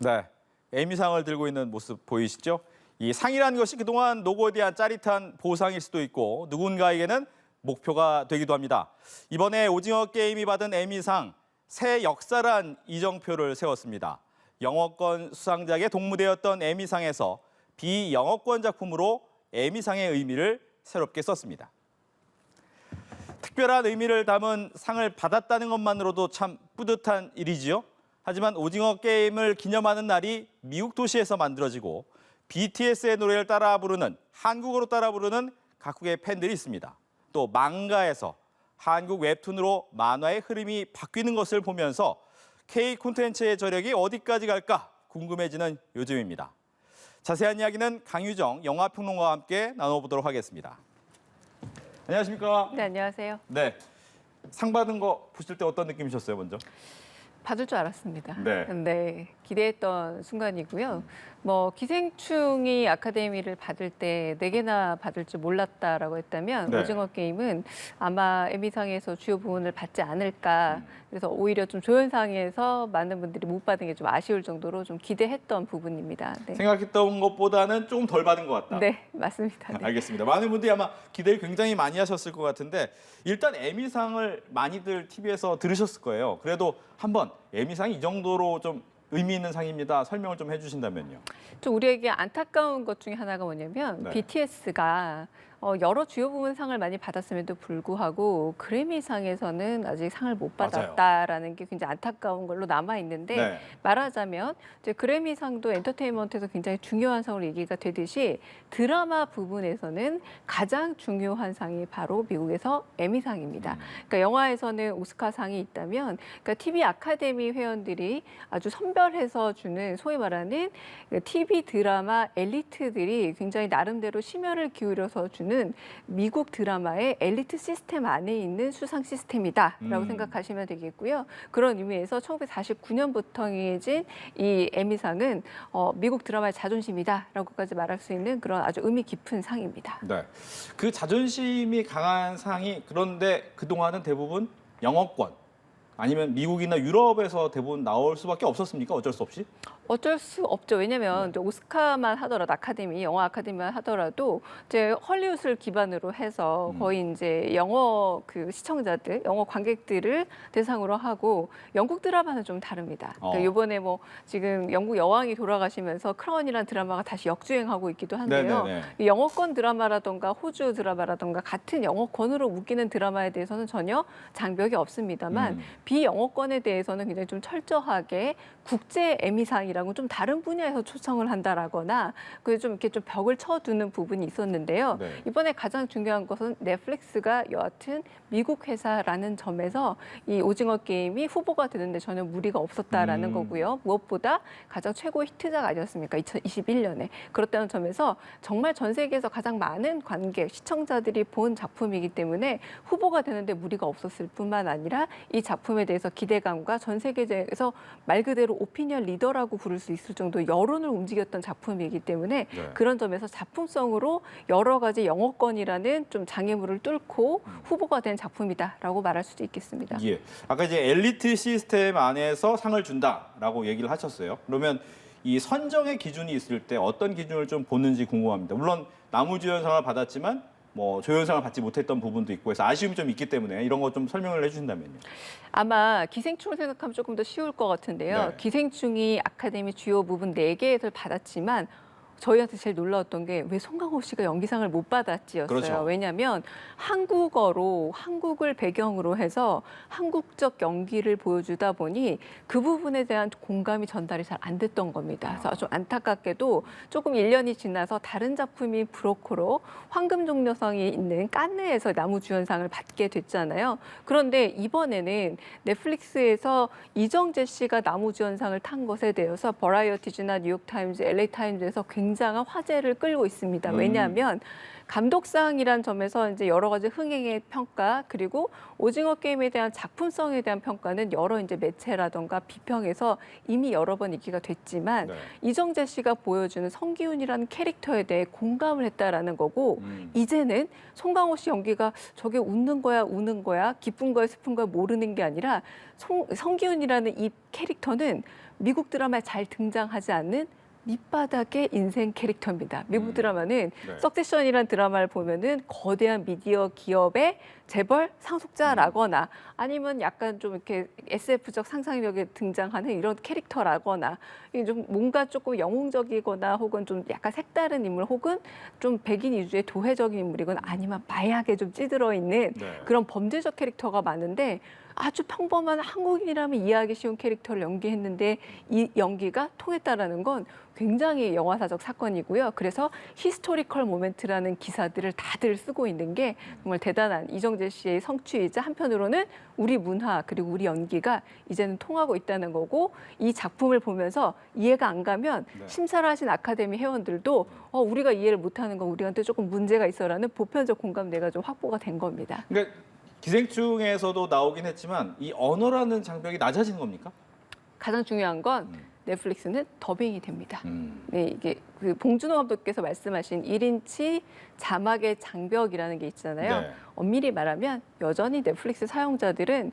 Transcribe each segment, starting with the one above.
네, 에미상을 들고 있는 모습 보이시죠? 이 상이라는 것이 그동안 노고에 대한 짜릿한 보상일 수도 있고 누군가에게는 목표가 되기도 합니다. 이번에 오징어 게임이 받은 에미상, 새 역사란 이정표를 세웠습니다. 영어권 수상작의 동무대였던 에미상에서 비영어권 작품으로 에미상의 의미를 새롭게 썼습니다. 특별한 의미를 담은 상을 받았다는 것만으로도 참 뿌듯한 일이지요. 하지만 오징어 게임을 기념하는 날이 미국 도시에서 만들어지고 BTS의 노래를 따라 부르는, 한국어로 따라 부르는 각국의 팬들이 있습니다. 또 망가에서 한국 웹툰으로 만화의 흐름이 바뀌는 것을 보면서 K 콘텐츠의 저력이 어디까지 갈까 궁금해지는 요즘입니다. 자세한 이야기는 강유정 영화평론가와 함께 나눠보도록 하겠습니다. 안녕하십니까? 네, 안녕하세요. 네, 상 받은 거 보실 때 어떤 느낌이셨어요, 먼저? 받을 줄 알았습니다. 네. 네, 기대했던 순간이고요. 뭐 기생충이 아카데미를 받을 때 4개나 받을 줄 몰랐다라고 했다면 네. 오징어 게임은 아마 에미상에서 주요 부분을 받지 않을까. 그래서 오히려 좀 조연상에서 많은 분들이 못 받은 게 좀 아쉬울 정도로 좀 기대했던 부분입니다. 네, 생각했던 것보다는 조금 덜 받은 것 같다. 네, 맞습니다. 네. 알겠습니다. 많은 분들이 아마 기대를 굉장히 많이 하셨을 것 같은데 일단 에미상을 많이들 TV에서 들으셨을 거예요. 그래도 한번 에미상이 이 정도로 좀 의미 있는 상입니다. 설명을 좀 해주신다면요. 좀 우리에게 안타까운 것 중에 하나가 뭐냐면 네. BTS가 여러 주요 부분 상을 많이 받았음에도 불구하고 그래미상에서는 아직 상을 못 받았다라는 게 굉장히 안타까운 걸로 남아 있는데 네. 말하자면 이제 그래미상도 엔터테인먼트에서 굉장히 중요한 상으로 얘기가 되듯이 드라마 부분에서는 가장 중요한 상이 바로 미국에서 에미상입니다. 그러니까 영화에서는 오스카상이 있다면 그러니까 TV 아카데미 회원들이 아주 선별해서 주는 소위 말하는 TV 드라마 엘리트들이 굉장히 나름대로 심혈을 기울여서 주는 미국 드라마의 엘리트 시스템 안에 있는 수상 시스템이다라고 생각하시면 되겠고요. 그런 의미에서 1949년부터 정해진 이 에미상은 미국 드라마의 자존심이다라고까지 말할 수 있는 그런 아주 의미 깊은 상입니다. 네. 그 자존심이 강한 상이 그런데 그동안은 대부분 영어권 아니면 미국이나 유럽에서 대부분 나올 수밖에 없었습니까? 어쩔 수 없이? 어쩔 수 없죠. 왜냐하면 이제 오스카만 하더라도 아카데미, 영화 아카데미만 하더라도 이제 헐리우드를 기반으로 해서 거의 이제 영어 그 시청자들, 영어 관객들을 대상으로 하고 영국 드라마는 좀 다릅니다. 그러니까 이번에 뭐 지금 영국 여왕이 돌아가시면서 크라운이라는 드라마가 다시 역주행하고 있기도 한데요. 네네네. 이 영어권 드라마라던가 호주 드라마라던가 같은 영어권으로 묶이는 드라마에 대해서는 전혀 장벽이 없습니다만 비영어권에 대해서는 굉장히 좀 철저하게 국제 에미상이라고 좀 다른 분야에서 초청을 한다라거나 그 좀 이렇게 좀 벽을 쳐두는 부분이 있었는데요. 네. 이번에 가장 중요한 것은 넷플릭스가 여하튼 미국 회사라는 점에서 이 오징어 게임이 후보가 되는데 전혀 무리가 없었다라는 거고요. 무엇보다 가장 최고 히트작 아니었습니까? 2021년에. 그렇다는 점에서 정말 전 세계에서 가장 많은 관객, 시청자들이 본 작품이기 때문에 후보가 되는데 무리가 없었을 뿐만 아니라 이 작품에 대해서 기대감과 전 세계에서 말 그대로 오피니언 리더라고 부를 수 있을 정도 여론을 움직였던 작품이기 때문에 네. 그런 점에서 작품성으로 여러 가지 영어권이라는 좀 장애물을 뚫고 후보가 된 작품이다라고 말할 수도 있겠습니다. 예. 아까 이제 엘리트 시스템 안에서 상을 준다라고 얘기를 하셨어요. 그러면 이 선정의 기준이 있을 때 어떤 기준을 좀 보는지 궁금합니다. 물론 나무주연상을 받았지만 뭐 조연상을 받지 못했던 부분도 있고 해서 아쉬움이 좀 있기 때문에 이런 거 좀 설명을 해주신다면요. 아마 기생충을 생각하면 조금 더 쉬울 것 같은데요. 네. 기생충이 아카데미 주요 부분 4개를 받았지만 저희한테 제일 놀라웠던 게 왜 송강호 씨가 연기상을 못 받았지였어요. 그렇죠. 왜냐하면 한국어로 한국을 배경으로 해서 한국적 연기를 보여주다 보니 그 부분에 대한 공감이 전달이 잘 안 됐던 겁니다. 그래서 좀 안타깝게도 조금 1년이 지나서 다른 작품이 브로커로 황금종려상이 있는 깐느에서 나무주연상을 받게 됐잖아요. 그런데 이번에는 넷플릭스에서 이정재 씨가 나무주연상을 탄 것에 대해서 버라이어티즈나 뉴욕타임즈, LA타임즈에서 굉장한 화제를 끌고 있습니다. 왜냐하면 감독상이란 점에서 이제 여러 가지 흥행의 평가 그리고 오징어 게임에 대한 작품성에 대한 평가는 여러 이제 매체라던가 비평에서 이미 여러 번 얘기가 됐지만 네. 이정재 씨가 보여주는 성기훈이라는 캐릭터에 대해 공감을 했다라는 거고 이제는 송강호 씨 연기가 저게 웃는 거야 우는 거야 기쁜 거야 슬픈 거야 모르는 게 아니라 성기훈이라는 이 캐릭터는 미국 드라마에 잘 등장하지 않는 밑바닥의 인생 캐릭터입니다. 미국 드라마는 네. 석세션이라는 드라마를 보면은 거대한 미디어 기업의 재벌 상속자라거나 아니면 약간 좀 이렇게 SF적 상상력에 등장하는 이런 캐릭터라거나 이게 좀 뭔가 조금 영웅적이거나 혹은 좀 약간 색다른 인물 혹은 좀 백인 위주의 도회적인 인물이거나 아니면 마약에 좀 찌들어 있는 네. 그런 범죄적 캐릭터가 많은데 아주 평범한 한국인이라면 이해하기 쉬운 캐릭터를 연기했는데 이 연기가 통했다라는 건 굉장히 영화사적 사건이고요. 그래서 히스토리컬 모멘트라는 기사들을 다들 쓰고 있는 게 정말 대단한 이정재 씨의 성취이자 한편으로는 우리 문화 그리고 우리 연기가 이제는 통하고 있다는 거고 이 작품을 보면서 이해가 안 가면 네. 심사를 하신 아카데미 회원들도 우리가 이해를 못하는 건 우리한테 조금 문제가 있어라는 보편적 공감대가 좀 확보가 된 겁니다. 그러니까 기생충에서도 나오긴 했지만 이 언어라는 장벽이 낮아지는 겁니까? 가장 중요한 건 넷플릭스는 더빙이 됩니다. 음. 네, 이게 그 봉준호 감독께서 말씀하신 1인치 자막의 장벽이라는 게 있잖아요. 네. 엄밀히 말하면 여전히 넷플릭스 사용자들은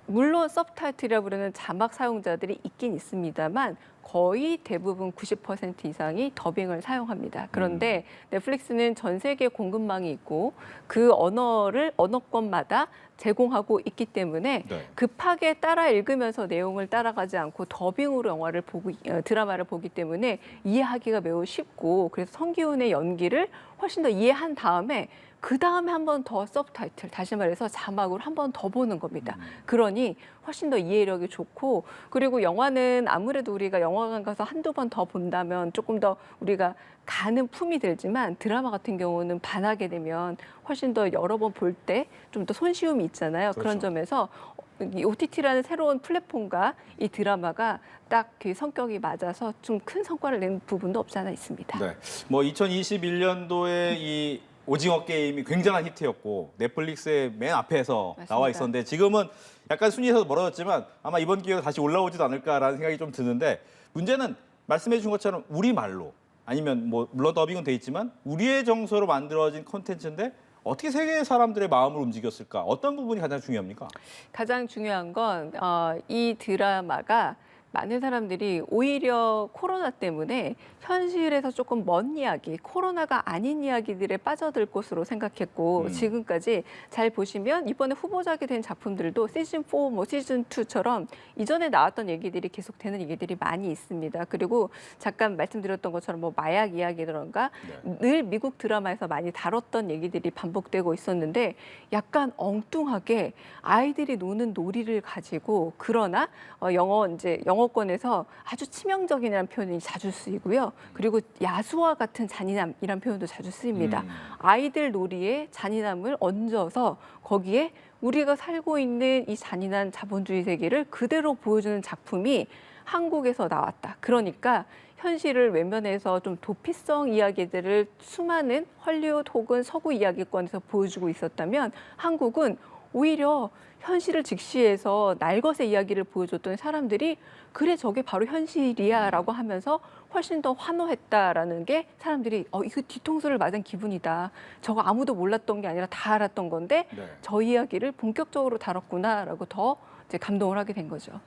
물론 서브타이틀이라 부르는 자막 사용자들이 있긴 있습니다만 거의 대부분 90% 이상이 더빙을 사용합니다. 그런데 넷플릭스는 전 세계 공급망이 있고 그 언어권마다 제공하고 있기 때문에 네. 급하게 따라 읽으면서 내용을 따라가지 않고 더빙으로 드라마를 보기 때문에 이해하기가 매우 쉽고 그래서 성기훈의 연기를 훨씬 더 이해한 다음에 그 다음에 한 번 더 서브타이틀, 다시 말해서 자막으로 한 번 더 보는 겁니다. 그러니 훨씬 더 이해력이 좋고 그리고 영화는 아무래도 우리가 영화관 가서 한두 번 더 본다면 조금 더 우리가 가는 품이 들지만 드라마 같은 경우는 반하게 되면 훨씬 더 여러 번 볼 때 좀 더 손쉬움이 있잖아요. 그런 그렇죠. 점에서 이 OTT라는 새로운 플랫폼과 이 드라마가 딱 그 성격이 맞아서 좀 큰 성과를 낸 부분도 없지 않아 있습니다. 네. 뭐 2021년도에 이 오징어 게임이 굉장한 히트였고 넷플릭스의 맨 앞에서 맞습니다. 나와 있었는데 지금은 약간 순위에서 멀어졌지만 아마 이번 기회에 다시 올라오지도 않을까라는 생각이 좀 드는데 문제는 말씀해 주신 것처럼 우리말로 아니면 뭐 물론 더빙은 돼 있지만 우리의 정서로 만들어진 콘텐츠인데 어떻게 세계 사람들의 마음을 움직였을까? 어떤 부분이 가장 중요합니까? 가장 중요한 건 이 드라마가 많은 사람들이 오히려 코로나 때문에 현실에서 조금 먼 이야기, 코로나가 아닌 이야기들에 빠져들 것으로 생각했고 지금까지 잘 보시면 이번에 후보작이 된 작품들도 시즌 4, 뭐 시즌 2처럼 이전에 나왔던 얘기들이 계속되는 얘기들이 많이 있습니다. 그리고 잠깐 말씀드렸던 것처럼 뭐 마약 이야기라던가 늘 미국 드라마에서 많이 다뤘던 얘기들이 반복되고 있었는데 약간 엉뚱하게 아이들이 노는 놀이를 가지고 그러나 영어권에서 아주 치명적이라는 표현이 자주 쓰이고요. 그리고 야수와 같은 잔인함이라는 표현도 자주 쓰입니다. 아이들 놀이에 잔인함을 얹어서 거기에 우리가 살고 있는 이 잔인한 자본주의 세계를 그대로 보여주는 작품이 한국에서 나왔다. 그러니까 현실을 외면해서 좀 도피성 이야기들을 수많은 헐리우드 혹은 서구 이야기권에서 보여주고 있었다면 한국은 오히려 현실을 직시해서 날것의 이야기를 보여줬던 사람들이 그래 저게 바로 현실이야라고 하면서 훨씬 더 환호했다라는 게 사람들이 이거 뒤통수를 맞은 기분이다. 저거 아무도 몰랐던 게 아니라 다 알았던 건데 네. 저 이야기를 본격적으로 다뤘구나라고 더 이제 감동을 하게 된 거죠.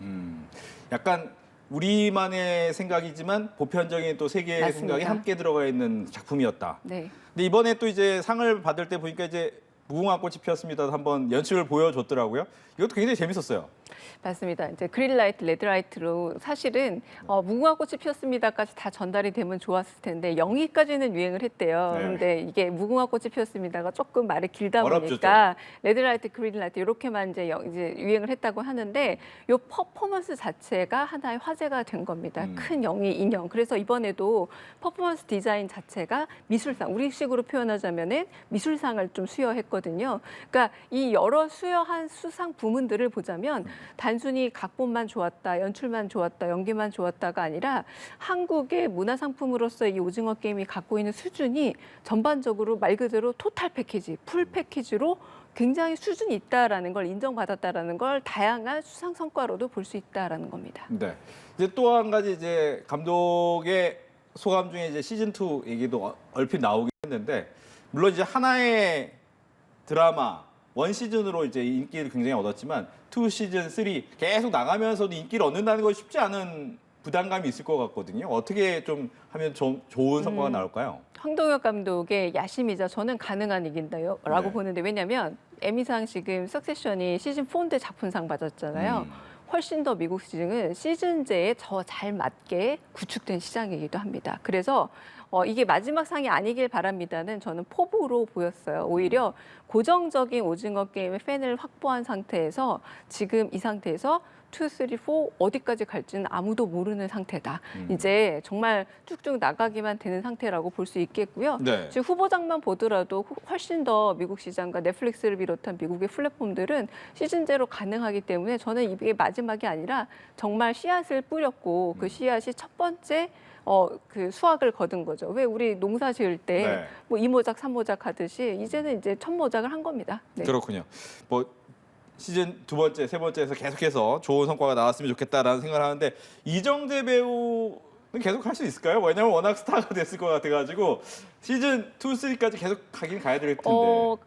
약간 우리만의 생각이지만 보편적인 또 세계의 맞습니다. 생각이 함께 들어가 있는 작품이었다. 네. 근데 이번에 또 이제 상을 받을 때 보니까 이제 무궁화 꽃이 피었습니다. 한번 연출을 보여줬더라고요. 이것도 굉장히 재밌었어요. 맞습니다. 이제 그린라이트, 레드라이트로 사실은 무궁화 꽃이 피었습니다까지 다 전달이 되면 좋았을 텐데 영희까지는 유행을 했대요. 네. 그런데 이게 무궁화 꽃이 피었습니다가 조금 말이 길다 어렵죠, 보니까 레드라이트, 그린라이트 이렇게만 이제 유행을 했다고 하는데 요 퍼포먼스 자체가 하나의 화제가 된 겁니다. 큰 영희 인형. 그래서 이번에도 퍼포먼스 디자인 자체가 미술상, 우리식으로 표현하자면은 미술상을 좀 수여했거든요. 그러니까 이 여러 수여한 수상 부문들을 보자면 단순히 각본만 좋았다, 연출만 좋았다, 연기만 좋았다가 아니라 한국의 문화상품으로서 이 오징어 게임이 갖고 있는 수준이 전반적으로 말 그대로 토탈 패키지, 풀 패키지로 굉장히 수준이 있다라는 걸 인정받았다라는 걸 다양한 수상 성과로도 볼 수 있다라는 겁니다. 네. 이제 또 한 가지 이제 감독의 소감 중에 이제 시즌 2 얘기도 얼핏 나오긴 했는데 물론 이제 하나의 드라마 원 시즌으로 이제 인기를 굉장히 얻었지만 2 시즌 3 계속 나가면서도 인기를 얻는다는 건 쉽지 않은 부담감이 있을 것 같거든요. 어떻게 좀 하면 좀 좋은 성과가 나올까요? 황동혁 감독의 야심이자 저는 가능한 이긴다요라고 네. 보는데 왜냐하면 에미상 지금 석세션이 시즌 4인데 작품상 받았잖아요. 훨씬 더 미국 시즌은 시즌제에 더 잘 맞게 구축된 시장이기도 합니다. 그래서 이게 마지막 상이 아니길 바랍니다는 저는 포부로 보였어요. 오히려 고정적인 오징어 게임의 팬을 확보한 상태에서 지금 이 상태에서 2, 3, 4 어디까지 갈지는 아무도 모르는 상태다. 이제 정말 쭉쭉 나가기만 되는 상태라고 볼 수 있겠고요. 네. 지금 후보작만 보더라도 훨씬 더 미국 시장과 넷플릭스를 비롯한 미국의 플랫폼들은 시즌제로 가능하기 때문에 저는 이게 마지막이 아니라 정말 씨앗을 뿌렸고 그 씨앗이 첫 번째 그 수확을 거둔 거죠. 왜 우리 농사 지을 때 네. 뭐 이모작, 삼모작 하듯이 이제는 이제 첫모작을 한 겁니다. 네. 그렇군요. 뭐 시즌 두 번째, 세 번째에서 계속해서 좋은 성과가 나왔으면 좋겠다라는 생각을 하는데 이정재 배우는 계속 할 수 있을까요? 왜냐하면 워낙 스타가 됐을 것 같아가지고 시즌 2, 3까지 계속 가긴 가야 될 텐데.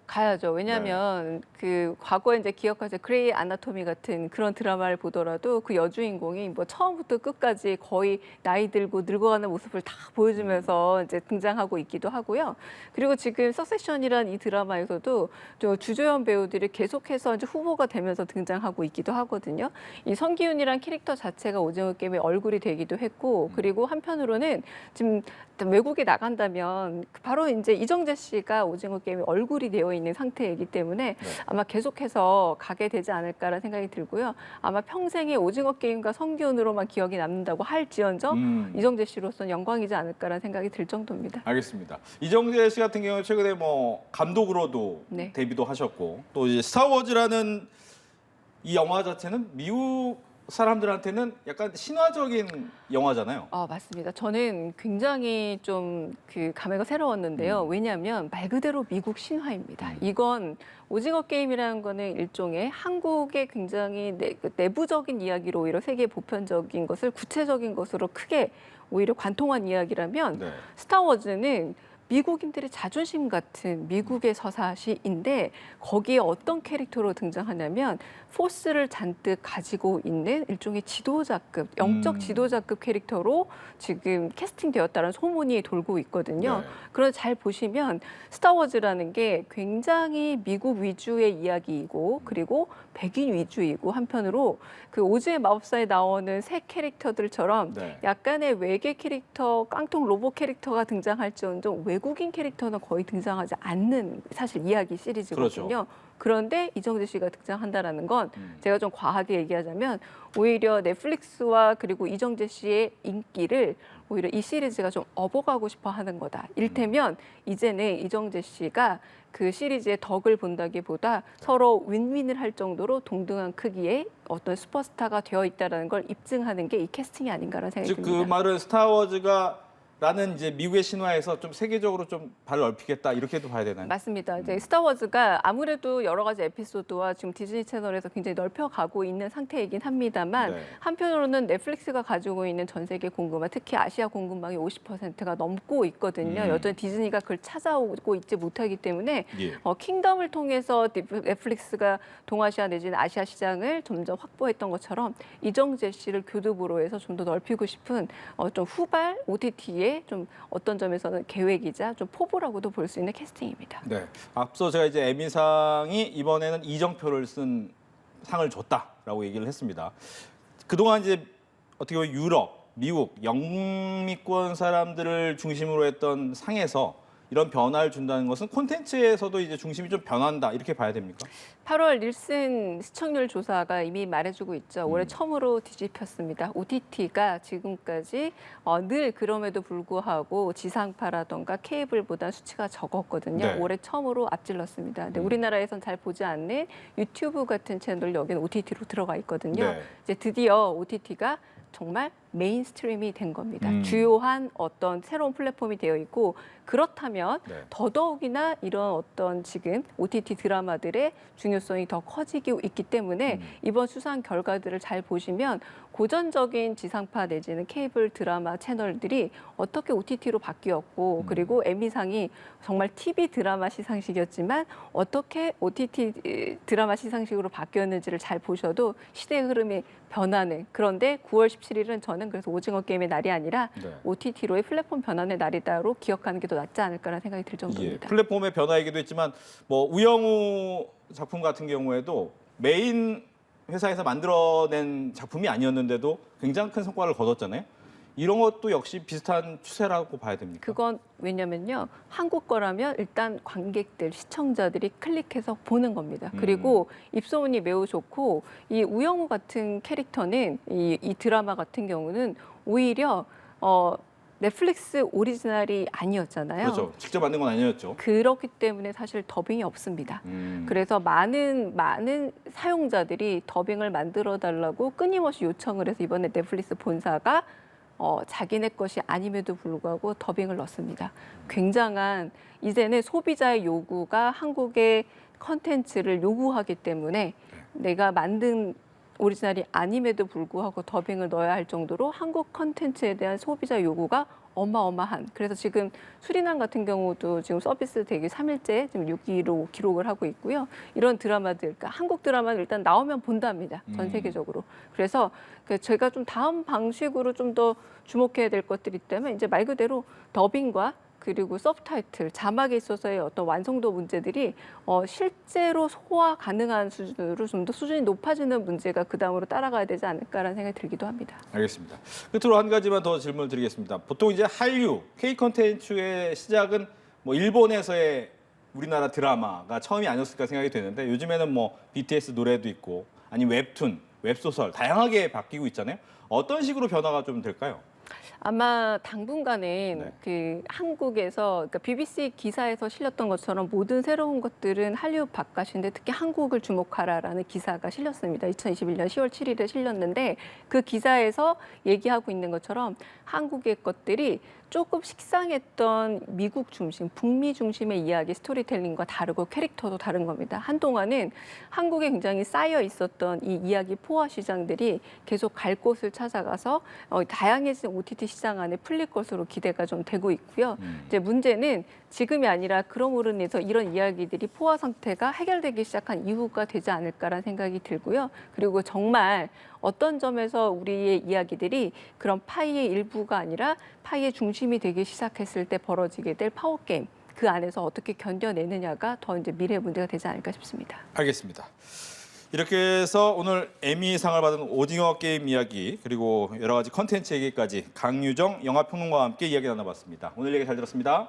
가야죠. 왜냐하면 그 과거에 이제 기억하세요. 그레이 아나토미 같은 그런 드라마를 보더라도 그 여주인공이 뭐 처음부터 끝까지 거의 나이 들고 늙어가는 모습을 다 보여주면서 이제 등장하고 있기도 하고요. 그리고 지금 석세션이란 이 드라마에서도 저 주조연 배우들이 계속해서 이제 후보가 되면서 등장하고 있기도 하거든요. 이 성기훈이란 캐릭터 자체가 오징어 게임의 얼굴이 되기도 했고, 그리고 한편으로는 지금 외국에 나간다면 바로 이제 이정재 씨가 오징어 게임의 얼굴이 되어 있는 상태이기 때문에 아마 계속해서 가게 되지 않을까라는 생각이 들고요. 아마 평생에 오징어 게임과 성기훈으로만 기억이 남는다고 할지언정 이정재 씨로서는 영광이지 않을까라는 생각이 들 정도입니다. 알겠습니다. 이정재 씨 같은 경우는 최근에 뭐 감독으로도 네. 데뷔도 하셨고 또 이제 스타워즈라는 이 영화 자체는 미국 사람들한테는 약간 신화적인 영화잖아요. 맞습니다. 저는 굉장히 좀 그 감회가 새로웠는데요. 왜냐하면 말 그대로 미국 신화입니다. 이건 오징어 게임이라는 거는 일종의 한국의 굉장히 내부적인 이야기로 오히려 세계 보편적인 것을 구체적인 것으로 크게 오히려 관통한 이야기라면 네. 스타워즈는 미국인들의 자존심 같은 미국의 서사시인데 거기에 어떤 캐릭터로 등장하냐면 포스를 잔뜩 가지고 있는 일종의 지도자급, 영적 지도자급 캐릭터로 지금 캐스팅되었다는 소문이 돌고 있거든요. 네. 그런데 잘 보시면 스타워즈라는 게 굉장히 미국 위주의 이야기이고 그리고 백인 위주이고 한편으로 그 오즈의 마법사에 나오는 새 캐릭터들처럼 네. 약간의 외계 캐릭터, 깡통 로봇 캐릭터가 등장할지언정 외국인 캐릭터는 거의 등장하지 않는 사실 이야기 시리즈거든요. 그렇죠. 그런데 이정재 씨가 등장한다라는 건 제가 좀 과하게 얘기하자면 오히려 넷플릭스와 그리고 이정재 씨의 인기를 오히려 이 시리즈가 좀 업어가고 싶어 하는 거다. 일테면 이제는 이정재 씨가 그 시리즈의 덕을 본다기보다 서로 윈윈을 할 정도로 동등한 크기의 어떤 슈퍼스타가 되어 있다는 걸 입증하는 게 이 캐스팅이 아닌가라는 생각이 즉 듭니다. 그 말은 스타워즈가 라는 이제 미국의 신화에서 좀 세계적으로 좀 발을 넓히겠다 이렇게도 봐야 되나요? 맞습니다. 이제 스타워즈가 아무래도 여러 가지 에피소드와 지금 디즈니 채널에서 굉장히 넓혀가고 있는 상태이긴 합니다만 네. 한편으로는 넷플릭스가 가지고 있는 전 세계 공급망, 특히 아시아 공급망이 50%가 넘고 있거든요. 여전히 디즈니가 그걸 찾아오고 있지 못하기 때문에 예. 킹덤을 통해서 넷플릭스가 동아시아 내지는 아시아 시장을 점점 확보했던 것처럼 이정재 씨를 교두보로 해서 좀 더 넓히고 싶은 좀 후발 OTT의 좀 어떤 점에서는 계획이자 좀 포부라고도 볼 수 있는 캐스팅입니다. 네. 앞서 제가 이제 에미상이 이번에는 이정표를 쓴 상을 줬다라고 얘기를 했습니다. 그동안 이제 어떻게 보면 유럽, 미국, 영미권 사람들을 중심으로 했던 상에서 이런 변화를 준다는 것은 콘텐츠에서도 이제 중심이 좀 변한다 이렇게 봐야 됩니까? 8월 닐슨 시청률 조사가 이미 말해주고 있죠. 올해 처음으로 뒤집혔습니다. OTT가 지금까지 늘 그럼에도 불구하고 지상파라던가 케이블보다 수치가 적었거든요. 네. 올해 처음으로 앞질렀습니다. 근데 우리나라에선 잘 보지 않는 유튜브 같은 채널 여기는 OTT로 들어가 있거든요. 네. 이제 드디어 OTT가 정말 메인스트림이 된 겁니다. 음. 주요한 어떤 새로운 플랫폼이 되어 있고 그렇다면 네. 더더욱이나 이런 어떤 지금 OTT 드라마들의 중요성이 더 커지고 있기 때문에 이번 수상 결과들을 잘 보시면 고전적인 지상파 내지는 케이블 드라마 채널들이 어떻게 OTT로 바뀌었고 그리고 에미상이 정말 TV 드라마 시상식이었지만 어떻게 OTT 드라마 시상식으로 바뀌었는지를 잘 보셔도 시대의 흐름이 변하는 그런데 9월 17일은 저는 거는 그래서 오징어 게임의 날이 아니라 네. OTT로의 플랫폼 변환의 날이다로 기억하는 게 더 낫지 않을까라는 생각이 들 예, 정도입니다. 플랫폼의 변화이기도 했지만 뭐 우영우 작품 같은 경우에도 메인 회사에서 만들어낸 작품이 아니었는데도 굉장히 큰 성과를 거뒀잖아요. 이런 것도 역시 비슷한 추세라고 봐야 됩니까? 그건 왜냐면요. 한국 거라면 일단 관객들, 시청자들이 클릭해서 보는 겁니다. 그리고 입소문이 매우 좋고 이 우영우 같은 캐릭터는 이 드라마 같은 경우는 오히려 넷플릭스 오리지널이 아니었잖아요. 그렇죠. 직접 만든 건 아니었죠. 그렇기 때문에 사실 더빙이 없습니다. 그래서 많은 사용자들이 더빙을 만들어 달라고 끊임없이 요청을 해서 이번에 넷플릭스 본사가 자기네 것이 아님에도 불구하고 더빙을 넣습니다. 굉장한 이제는 소비자의 요구가 한국의 컨텐츠를 요구하기 때문에 내가 만든 오리지널이 아님에도 불구하고 더빙을 넣어야 할 정도로 한국 컨텐츠에 대한 소비자 요구가 어마어마한. 그래서 지금 수리남 같은 경우도 지금 서비스 대기 3일째 지금 6위로 기록을 하고 있고요. 이런 드라마들, 그러니까 한국 드라마는 일단 나오면 본답니다. 전 세계적으로. 그래서 제가 좀 다음 방식으로 좀 더 주목해야 될 것들이 있다면 이제 말 그대로 더빙과 그리고 서브타이틀, 자막에 있어서의 어떤 완성도 문제들이 실제로 소화 가능한 수준으로 좀 더 수준이 높아지는 문제가 그 다음으로 따라가야 되지 않을까라는 생각이 들기도 합니다. 알겠습니다. 끝으로 한 가지만 더 질문을 드리겠습니다. 보통 이제 한류, K 콘텐츠의 시작은 뭐 일본에서의 우리나라 드라마가 처음이 아니었을까 생각이 되는데 요즘에는 뭐 BTS 노래도 있고 아니면 웹툰, 웹소설 다양하게 바뀌고 있잖아요. 어떤 식으로 변화가 좀 될까요? 아마 당분간은 네. 그 한국에서 그러니까 BBC 기사에서 실렸던 것처럼 모든 새로운 것들은 할리우드 바깥인데 특히 한국을 주목하라라는 기사가 실렸습니다. 2021년 10월 7일에 실렸는데 그 기사에서 얘기하고 있는 것처럼 한국의 것들이 조금 식상했던 미국 중심, 북미 중심의 이야기 스토리텔링과 다르고 캐릭터도 다른 겁니다. 한동안은 한국에 굉장히 쌓여 있었던 이 이야기 포화 시장들이 계속 갈 곳을 찾아가서 다양해진 OTT 시장 안에 풀릴 것으로 기대가 좀 되고 있고요. 이제 문제는 지금이 아니라 그럼으로 인해서 이런 이야기들이 포화 상태가 해결되기 시작한 이후가 되지 않을까라는 생각이 들고요. 그리고 정말 어떤 점에서 우리의 이야기들이 그런 파이의 일부가 아니라 파이의 중심이 되기 시작했을 때 벌어지게 될 파워게임, 그 안에서 어떻게 견뎌내느냐가 더 이제 미래 문제가 되지 않을까 싶습니다. 알겠습니다. 이렇게 해서 오늘 에미상을 받은 오징어 게임 이야기 그리고 여러 가지 컨텐츠 얘기까지 강유정 영화평론가와 함께 이야기 나눠봤습니다. 오늘 얘기 잘 들었습니다.